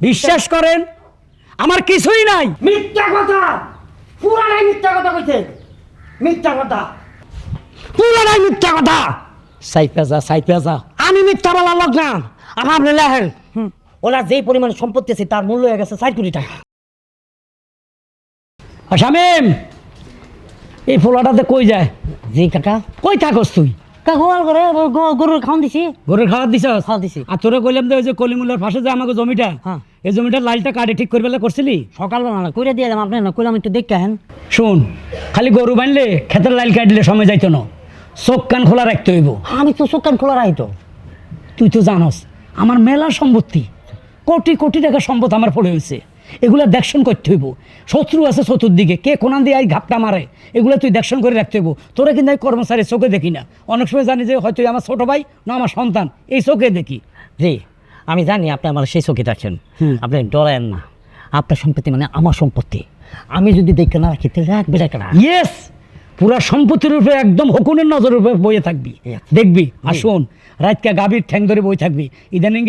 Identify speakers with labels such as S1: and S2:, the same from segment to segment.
S1: বিশ্বাস করেন আমার কিছুই নাই।
S2: মিথ্যা কথা, পুরাটাই মিথ্যা কথা কইছে, মিথ্যা কথা,
S1: পুরাটাই মিথ্যা কথা। সাইপেজা আমি মিথ্যা বলার লোক না। আপনি লেখেন
S2: ওনার যেই পরিমাণ সম্পত্তি আছে তার মূল্য হয়ে গেছে 4 কোটি টাকা।
S1: শামিম এই ফোলাটাতে কই যায়?
S2: জি কাকা।
S1: কই থাকস তুই?
S2: গোয়াল করে গরুর খাওয়ান দিছি।
S1: গরুর খাওয়া দিছ?
S2: খাওয়া দিছি।
S1: আর তোরে কইলাম যে ওই যে কলিমুল্লার পাশে যে আমাকে জমিটা,
S2: হ্যাঁ।
S1: এই জমিটার লাইলটা কাটে ঠিক করে বেলা করছিলি?
S2: সকালবেলা না কইরা দিয়ে আপনি না কইলাম একটু দেখে হেন।
S1: শোন, খালি গরু বানলে ক্ষেতের লাইল কাটলে সময় যাইতো না, চোখ কান খোলা রাখতে হইব।
S2: আমি তো চোখ কান খোলা রাখতো।
S1: তুই তো জানস আমার মেলা সম্পত্তি, কোটি কোটি টাকা সম্পদ আমার পড়ে হয়েছে, এগুলা দেখশন করতে হইব। শত্রু আছে চতুর্দিকে, কে কোনান দিয়ে আই ঘাপটা মারে, এগুলো তুই দেখশন করে রাখতে হইব। তোরা কিন্তু আমি কর্মচারী চোখে দেখি না, অনেক সময় জানি যে হয়তো আমার ছোট ভাই না আমার সন্তান, এই চোখে দেখি।
S2: জি আমি জানি আপনি আমার সেই চোখে দেখছেন, আপনি ডরেন না। আপনার সম্পত্তি মানে আমার সম্পত্তি, আমি যদি দেখে না রাখি তাহলে রাখবে না।
S1: ইয়েস, পুরা সম্পত্তির উপরে একদম হকুনের নজরের উপরে বইয়ে থাকবি, দেখবি। আর শোন, রাতকে গাভীর ঠ্যাং ধরে বই থাকবি, ইদানিং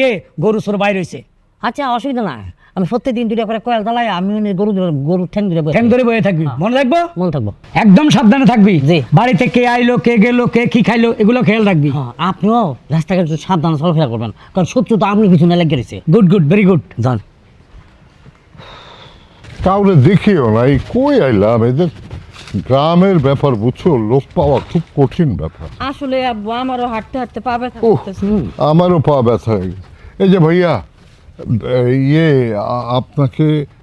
S1: গরু সর বাইর হয়েছে।
S2: আচ্ছা অসুবিধা না, আমি প্রত্যেকদিন 2টা করে কয়েল দালাই, আমি গরু ঠ্যাং
S1: ধরে বয়ে থাকবি, মনে রাখবো?
S2: মনে থাকবো।
S1: একদম সাবধানে থাকবি।
S2: জি।
S1: বাড়িতে কে আইলো, কে গেলো, কে কি খাইলো, এগুলো খেয়াল রাখবি।
S2: হ্যাঁ, আপনিও রাস্তাঘাটে একটু সাবধানে চলাফেরা করবেন, কারণ শত্রু তো আপনি কিছু না লেগে গেছে।
S1: Good good, very good.
S2: যান।
S3: কাউরে দেখিও না, এই কই আইলাম, এদের গ্রামের ব্যাপার বুঝছো, লোক পাওয়া খুব কঠিন ব্যাপার।
S4: আসলে আব্বু আমারও হাঁটতে হাঁটতে পা ব্যথা
S3: ওহ,
S4: করতেছে।
S3: আমারও পা ব্যথা হয়ে গেছে। এই যে ভাইয়া,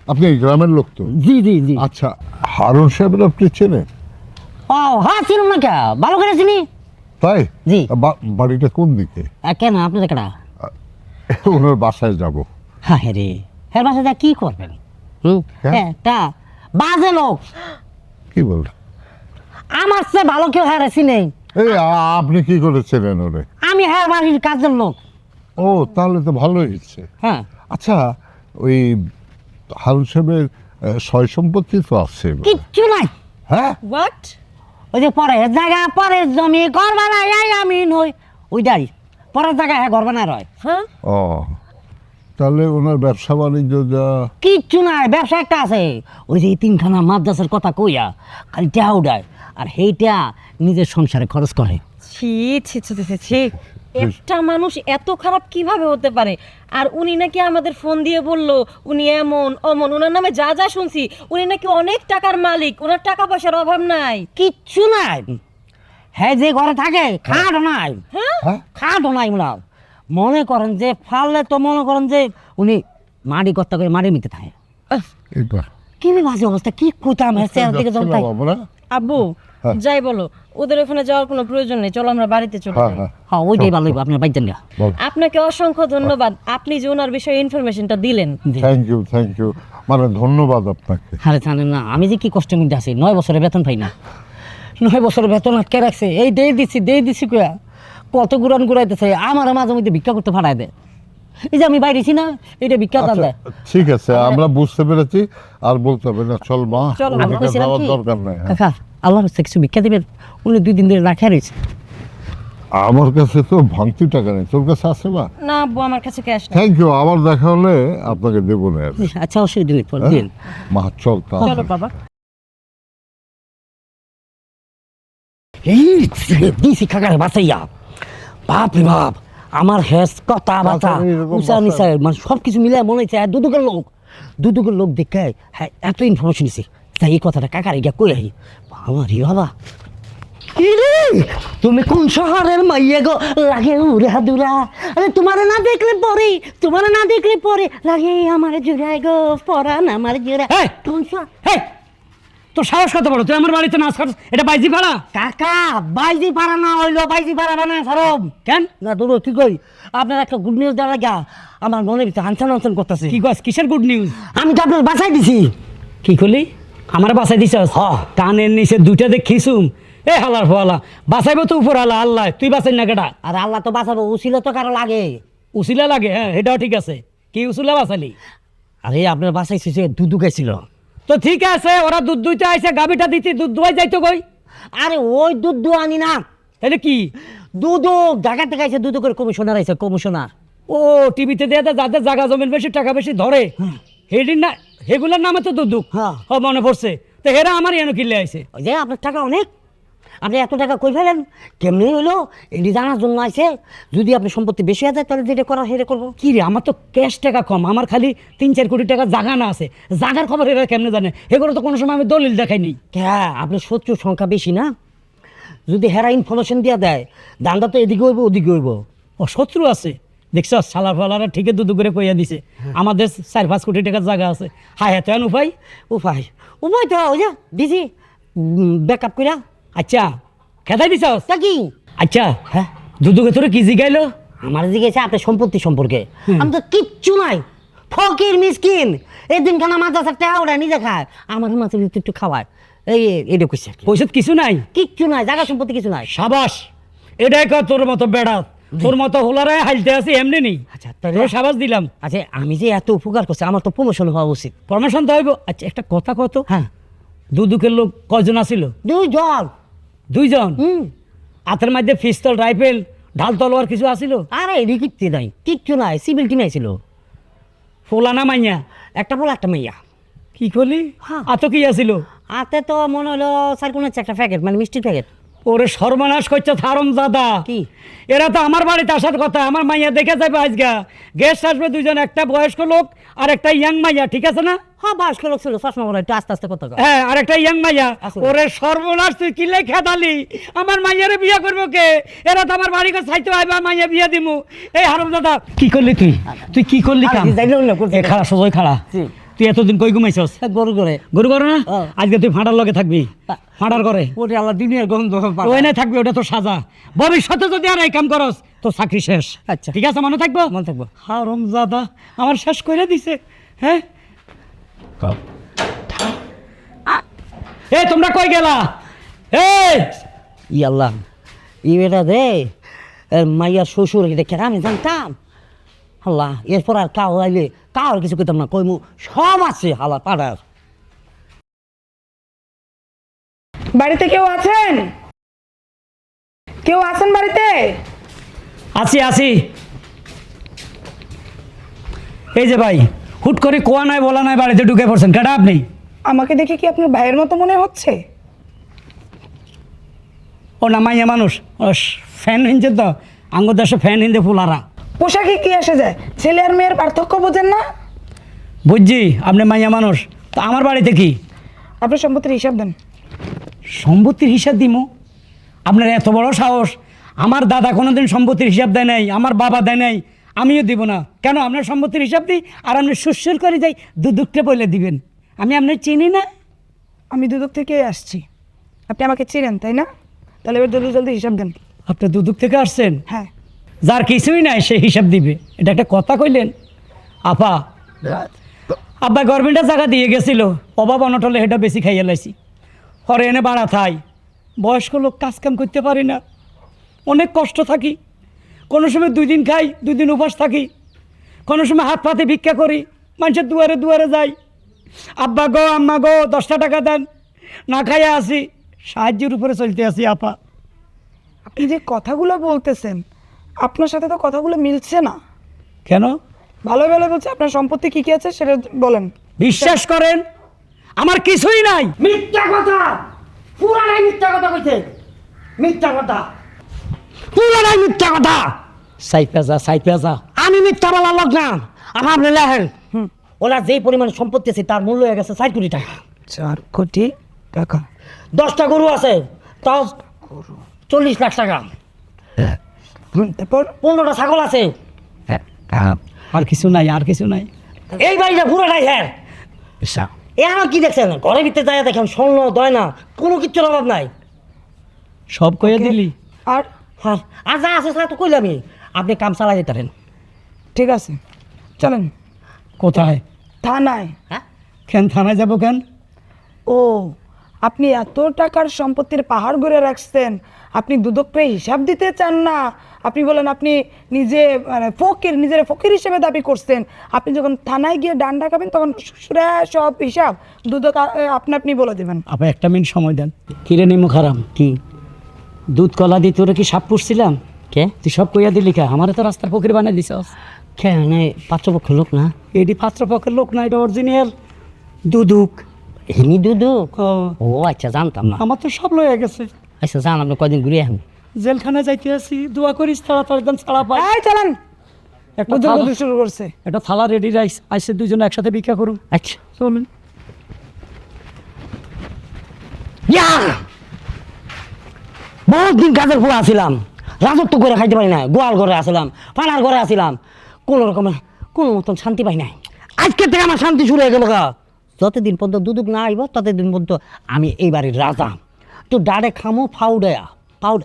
S3: আপনি এই গ্রামের লোক তো?
S2: জি জি জি।
S3: আচ্ছা, হারুন সাহেবের আপনি চেনেন?
S2: ও হ্যাঁ, চিনুন না কে, ভালো করে চিনি।
S3: তাই?
S2: জি।
S3: বাড়িটা কোন দিকে?
S2: কেন আপনি কেনা?
S3: ওনার বাসায় যাব।
S2: হ্যাঁ রে, হ্যাঁ বাসায় যা কি করবেন?
S3: হ্যাঁ?
S2: হ্যাঁ তা বাজে লোক,
S3: কি বল?
S2: আমার চেয়ে ভালো কেউ হ্যাঁ চিনে।
S3: এই আপনি কি করে চেনেন ওরে?
S2: আমি হ্যাঁ বাড়ির কাজের লোক।
S3: ও, তাহলে তো ভালো হয়েছে।
S2: হ্যাঁ।
S3: আচ্ছা, ওই হারুন সাহেবের সয় সম্পত্তি তো আছে?
S2: কিচ্ছু নাই।
S3: হ্যাঁ?
S4: হোয়াট?
S2: ওই যে পরের জায়গা, পরের জমি, ঘর বানায় আমি নই ওইটাই। পরের জায়গায় হ্যাঁ ঘর বানায় রয়।
S4: হ্যাঁ,
S3: ও, তাহলে ওনার ব্যবসা বাণিজ্য যা?
S2: কিচ্ছু নাই, ব্যবসা একটা আছে। ওই যে 3খানা মাদ্রাসার কথা কইয়া খালি টেহা উঠায়, আর সেইটা নিজের সংসারে খরচ করে।
S4: ছি ছি ছি ছি ছি। একটা মানুষ এত খারাপ কিভাবে হতে পারে? আর উনি নাকি আমাদের ফোন দিয়ে বলল উনি এমন অমন, ওনার নামে যা যা শুনছি, উনি নাকি অনেক টাকার মালিক, ওনার টাকা পয়সার অভাব নাই।
S2: কিচ্ছু নাই। হ্যাঁ যে ঘরে থাকে খাটও নাই।
S3: হ্যাঁ?
S2: খাটও নাই। মনে করেন যে ফাললে তো মনে করেন যে উনি মাটি কর্তা করে মাটির মিতে থাকে।
S3: এইবার
S2: কি বাজে অবস্থা, কি কোথাম দিকে জলতাই।
S3: আমরা?
S4: আব্বু
S3: হ্যাঁ।
S4: যাই বলো, ওদের ওখানে যাওয়ার কোনো প্রয়োজন নেই, চলো আমরা বাড়িতে চলে
S3: হ্যাঁ
S4: যাই।
S3: হ্যাঁ,
S2: হ্যাঁ ওইটাই ভালো হইব, আপনার বাইতেন গা।
S3: বল।
S4: আপনাকে অসংখ্য ধন্যবাদ, আপনি যে ওনার বিষয়ে ইনফরমেশনটা দিলেন।
S3: থ্যাংক ইউ, মানে ধন্যবাদ আপনাকে।
S2: আরে জানেন না আমি যে কি কষ্টের মধ্যে আছি, 9 বছরের বেতন পাই না। 9 বছরের বেতন আটকে রাখছে, এই দিয়ে দিচ্ছি কয়া কত গুড়ান গুড়াইতেছে, আমার মাঝে মধ্যে ভিক্ষা করতে ফাটাই দেয়। এই যে আমি বাইরেছি না, এটা ভিক্ষা দান
S3: আচ্ছা,
S2: দেয়।
S3: ঠিক আছে, আমরা বুঝতে পেরেছি, আর বলতে হবে না, চল মা,
S4: চলো,
S2: আমি
S3: ওদিকে
S2: কইছিলাম
S3: যাওয়ার
S2: কি,
S3: দরকার নাই। হ্যাঁ।
S2: কাকা আল্লাহর হচ্ছে কিছু ভিক্ষা দিবেন, উনি 2 দিন ধরে রাখা রয়েছে।
S3: আমার কাছে তো ভাঙতি টাকা নেই, তোর কাছে আছে মা?
S4: না আব্বু, আমার কাছে ক্যাশ নেই।
S3: থ্যাংক ইউ, আবার দেখা হলে আপনাকে দেবো না আর।
S2: আচ্ছা অসুবিধা নেই,
S3: হ্যাঁ?
S2: দিন।
S3: মা চল তা।
S4: চলো বাবা।
S2: এই দিছি কাকারে বাঁচাইয়া, বাপ রে বাপ, আমার হেস কথা বাতা
S3: বাঁচানো এরকম
S2: উঁচা নিচা মানে সব কিছু মিলে মনে হচ্ছে দুদুকের লোক দেখে হ্যাঁ এত ইনফরমেশন দিছে। তাই এই কথাটা কাকারে গিয়া কই আহি। আমার রে বাবা, কি রে তুমি কোন শহরের মাইয়া গো, লাগে উড়া দুরা, আরে তোমার না দেখলে পরে লাগে আমার জুড়াই গো, পরান আমার জুড়া।
S1: এই!
S2: কোন শহর?
S1: হেই, তোর সাহস কত বড়, তুই আমার বাড়িতে নাচ খাস? এটা বাইজি ভাড়া?
S2: কাকা বাইজি পারা না হইলো, বাইজি পারা বানা সরব
S1: কেন?
S2: না দূর কি কই, আপনার একটা গুড নিউজ দেওয়া গা, আমার মনে ভিতরে হানসান করতেছে।
S1: কি কস, কিসের গুড নিউজ?
S2: আমি তো আপনার বাসায় দিছি।
S1: কি করলি? আমার বাসায় দিছস? কানের নিচে 2টা দেখিছুম। এ হালার ফোয়ালা, বাঁচাইব তো উপর আলা আল্লাহ, তুই বাঁচাই না কেটা?
S2: আর আল্লাহ তো বাঁচাবো, উছিল তো কারো লাগে।
S1: উসিলা লাগে? হ্যাঁ, এটাও ঠিক আছে। কি উসিলা বাঁচালি?
S2: আরে আপনার বাসায় দুধু গাইছিল।
S1: তো ঠিক আছে, ওরা দুধ দুইটা আইসে, গাভিটা দিতে দুধ দুয়াই যাইতো কই?
S2: আরে ওই দুধ আনি না,
S1: তাহলে কি?
S2: দুধ ঢাকা থেকে আইসে, দুধ করে কমিশনার আইসে, কমিশনার।
S1: ও টিভিতে দেয়া যাদের জায়গা জমিন বেশি টাকা বেশি ধরে হেডির না হেগুলার নামে তো দুদুক
S2: হ্যাঁ।
S1: মনে পড়ছে তো হেরা আমার এনে কিনলে আইছে
S2: ওই যে আপনার টাকা অনেক, আপনি এত টাকা কই ফেলেন কেমনি হইলো এটি জানার জন্য আছে। যদি আপনি সম্পত্তি বেশি হয়ে যায় তাহলে যেটা করা সেটা করবো।
S1: কি রে আমার তো ক্যাশ টাকা কম, আমার খালি 3-4 কোটি টাকা জাগা না আছে, জাগার খবর এরা কেমনে জানে? এগুলো তো কোনো সময় আমি দলিল দেখাইনি।
S2: হ্যাঁ, আপনার শত্রুর সংখ্যা বেশি না, যদি হেরা ইনফরমেশন দিয়ে দেয় দামটা তো এদিকে হইব ওদিকে হইব।
S1: ও শত্রু আছে দেখছ, সালার ফালারা ঠিকই দুদু করে কইয়া দিছে আমাদের 4-5 কোটি টাকার জায়গা আছে। হায় হ্যাঁ তেন উপায়
S2: উপায় উপায় তো ওই যে দিছি ব্যাকআপ কইরা।
S1: আচ্ছা খেদাই দিছ
S2: তা কি
S1: আচ্ছা
S2: হ্যাঁ,
S1: দুদুকে তোরে কি জিগাইলো?
S2: আমার দিকে আপনার সম্পত্তি সম্পর্কে আমি তো কিচ্ছু নাই, ফকির মিসকিন। এই দিন খানা মাদ্রাসার টাকা ওরা নিজে খায়, আমার মাঝে একটু খাওয়ায়, এইটা কইছে আর কি।
S1: পয়সা কিছু নাই?
S2: কিচ্ছু নাই, জায়গা সম্পত্তি কিছু নাই।
S1: সাবাস, এটাই কর তোর মতো বেড়া, তোর মতো হোলারায় হাইলতে আছে এমনি নেই।
S2: আচ্ছা তাহলে
S1: তোর সাবাস দিলাম।
S2: আচ্ছা আমি যে এত উপকার করছি আমার তো প্রমোশন হওয়া উচিত।
S1: প্রমোশন তো হইব। আচ্ছা একটা কথা কত,
S2: হ্যাঁ,
S1: দুদুকের লোক কয়জন আছিল?
S2: 2 জন।
S1: 2 জন।
S2: হুম,
S1: হাতের মধ্যে পিস্তল রাইফেল ঢাল তলোয়ার কিছু আছিল?
S2: আরে এদিকে কিচ্ছু নাই, কিচ্ছু নাই, সিভিল টিম আইছিল।
S1: ফোলা না মাইয়া?
S2: একটা বলে একটা মেয়া।
S1: কি করলি?
S2: হ্যাঁ।
S1: আত কি আছিল?
S2: হাতে তো মনে হলো সার্কুলের একটা প্যাকেট, মানে মিষ্টির প্যাকেট।
S1: ওরে সর্বনাশ করছে থারম দাদা।
S2: কি?
S1: এরা তো আমার বাড়িতে আসার কথা, আমার মাইয়া দেখে যাবে আজকে। গেস্ট আসবে 2 জন, একটা বয়স্ক লোক আর একটা ইয়াং মাইয়া, ঠিক আছে না?
S2: হ্যাঁ, বয়স্ক লোক ছিল, চশমা পরা, একটু আস্তে আস্তে কথা কয়।
S1: হ্যাঁ, আর একটা ইয়াং মাইয়া।
S2: আসলে।
S1: ওরে সর্বনাশ, তুই কিলে খেদালি, আমার মাইয়ারে বিয়া করবো কে? এরা তো আমার বাড়ি করে চাইতে আইবা, মাইয়া বিয়া দিমু। এই হারাম দাদা কি করলি তুই? তুই কি করলি কাম? এ খাড়া সোজই খাড়া।
S2: জি।
S1: তুই এতদিন কই ঘুমাইছস?
S2: গরু করে
S1: গরু করে না?
S2: হ্যাঁ।
S1: আজকে তুই ফাঁটার লগে থাকবি। ফাঁটার করে
S2: ওরে আল্লাহ দুনিয়ার গন্ধ।
S1: ওই না থাকবি, ওটা তো সাজা। ভবিষ্যতে যদি আর এই কাম করস তো চাকরি শেষ।
S2: আচ্ছা।
S1: ঠিক আছে, মনে থাকবো?
S2: মনে থাকবো।
S1: হারাম দাদা আমার শেষ করে দিছে। হ্যাঁ, এ তোমরা কই গেলা? এই
S2: ই আল্লাহ, ই বেটা দে মাইয়ার শ্বশুর এটা কেন আমি জানতাম? আল্লাহ, এরপর আর কাউ আইলে কাউ আর কিছু করতাম না, কইমু সব আছে হালা পাড়ার।
S5: বাড়িতে কেউ আছেন? কেউ আছেন বাড়িতে?
S1: আছি আছি। এই যে ভাই, হুট করে কোয়া নাই বলা নাই বাড়িতে ঢুকে পড়ছেন, কেডা আপনি?
S5: আমাকে দেখে কি আপনার ভাইয়ের মতো মনে হচ্ছে?
S1: ও না মাইয়া মানুষ, ও ফ্যান হিনছে তো, আঙ্গ দেশে ফ্যান হিন্দে ফুলারা।
S5: পোশাকে কি আসে যায়? ছেলে আর মেয়ের পার্থক্য বোঝেন না?
S1: বুঝছি আপনি মাইয়া মানুষ, তো আমার বাড়িতে কি?
S5: আপনার সম্পত্তির হিসাব দেন।
S1: সম্পত্তির হিসাব দিমু? আপনার এত বড় সাহস! আমার দাদা কোনোদিন সম্পত্তির হিসাব দেয় নাই, আমার বাবা দেয় নাই, আমিও দিব না। কেন? আপনার সম্পত্তির হিসাব দিই আর আপনি সুস্বর করে যাই দুদুকটা বলে দিবেন। আমি আপনার চিনি না।
S5: আমি দুদক থেকে আসছি, আপনি আমাকে চিনেন তাই না? তাহলে এবার জলদি জলদি হিসাব দেন।
S1: আপনি দুদুক থেকে আসছেন?
S5: হ্যাঁ।
S1: যার কিছুই নাই সে হিসাব দিবে, এটা একটা কথা কইলেন? আপা, আব্বা গভর্নমেন্টের জায়গা দিয়ে গেছিল, অভাব অনটলে এটা বেশি খাইয়ে লাইছি। হরে এনে বাড়া থাই, বয়স্ক লোক কাজ কাম করতে পারি না, অনেক কষ্ট থাকি। কোনো সময় 2 দিন খাই, 2 দিন উপাস থাকি, কোনো সময় হাত পাতে ভিক্ষা করি, মানুষের দুয়ারে দুয়ারে যাই। আব্বা গো আম্মা গো 10টা টাকা দেন, না খাইয়া আসি, সাহায্যের উপরে চলতে আসি। আপা,
S5: আপনি যে কথাগুলো বলতেছেন আপনার সাথে তো কথাগুলো মিলছে না।
S1: কেন?
S5: ভালো ভালো বলছে, আপনার সম্পত্তি কি কি আছে সেটা বলেন।
S1: বিশ্বাস করেন আমার কিছুই নাই।
S2: মিথ্যা কথা, পুরানাই মিথ্যা কথা কইছে, মিথ্যা কথা, পুরানাই মিথ্যা কথা।
S1: সাইপেজা
S2: আমি মিথ্যা বলার লোক না। আপনি লেখেন ওনার যেই পরিমাণ সম্পত্তি আছে তার মূল্য হয়ে গেছে 4 কোটি টাকা।
S5: 4 কোটি টাকা।
S2: 10টা গরু আছে, তাও 40 লাখ টাকা।
S5: তারপর
S2: 15টা ছাগল আছে।
S1: আর কিছু নাই, আর কিছু নাই।
S2: এই বাড়িটা পুরোটাই হ্যাঁ। এখন কি দেখছেন? ঘরের ভিতরে যাই দেখেন, স্বর্ণ দয়না কোনো কিছুর অভাব নাই।
S1: সব কয়ে দিলি?
S5: আর
S2: হ্যাঁ, আর যা আছে সেটা তো কইলামই, আপনি কাম চালাই দিতে পারেন।
S5: ঠিক আছে, চলেন
S1: কোথায়?
S5: থানায়।
S2: হ্যাঁ,
S1: কেন থানায় যাব কেন?
S5: ও, আপনি এত টাকার সম্পত্তির পাহাড় গড়ে রাখছেন, আপনি দুদককে হিসাব দিতে চান না। আপনি বলেন আপনি নিজে মানে ফকির, নিজের ফকির হিসেবে দাবি করছেন। আপনি যখন থানায় গিয়ে ডান্ডা খাবেন তখন সুরা সব হিসাব দুদক আপনি বলে দেবেন।
S1: আপা 1 মিনিট সময় দেন। কিরে নিমু খারাম,
S2: কি
S1: দুধ কলা দিয়ে তোরা কি সাপ পুষছিলাম?
S2: কে
S1: তুই সব কইয়া দিলি কে? আমারে তো রাস্তার ফকির বানাই দিছস।
S2: কেন পাত্রপক্ষ লোক না
S1: এটি পাত্রপক্ষের লোক না, এটা অরিজিনাল দুদুক।
S2: এমনি দুদুক?
S1: ও,
S2: ও আচ্ছা, জানতাম না।
S1: আমার তো সব লয়ে গেছে।
S2: আচ্ছা জান, আপনি কয়দিন ঘুরে এখন?
S1: জেলখানায় যাইতে আছি, দোয়া করিস তাড়াতাড়ি একদম ছাড়া পাই।
S5: এই চলেন,
S1: একটা
S5: বুদ্ধ
S1: থালা-
S5: শুরু করছে।
S1: একটা থালা রেডি রাইস, আইসে দুজনে একসাথে ভিক্ষা করুন।
S2: আচ্ছা
S1: চলুন।
S2: ইয়া! বহুত দিন কাজের ফুল আসিলাম, রাজত্ব করে খাইতে পারি না, গোয়াল ঘরে আসিলাম, পাড়ার ঘরে আসিলাম, কোনো রকমের কোনো মতন শান্তি পাই নাই। আজকের থেকে আমার শান্তি শুরু হয়ে গেল গা। যতদিন পর্যন্ত দুদুক না আইব ততদিন পর্যন্ত আমি এই বাড়ির রাজা। তো ডারে খামো ফাউডায়া ফাউড।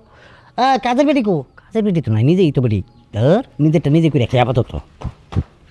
S2: কাজের বেটি কো? কাজের বেটি তো নাই, নিজেই তো বেটি। ধর নিজেরটা নিজে করে খেয়ে আপাতত।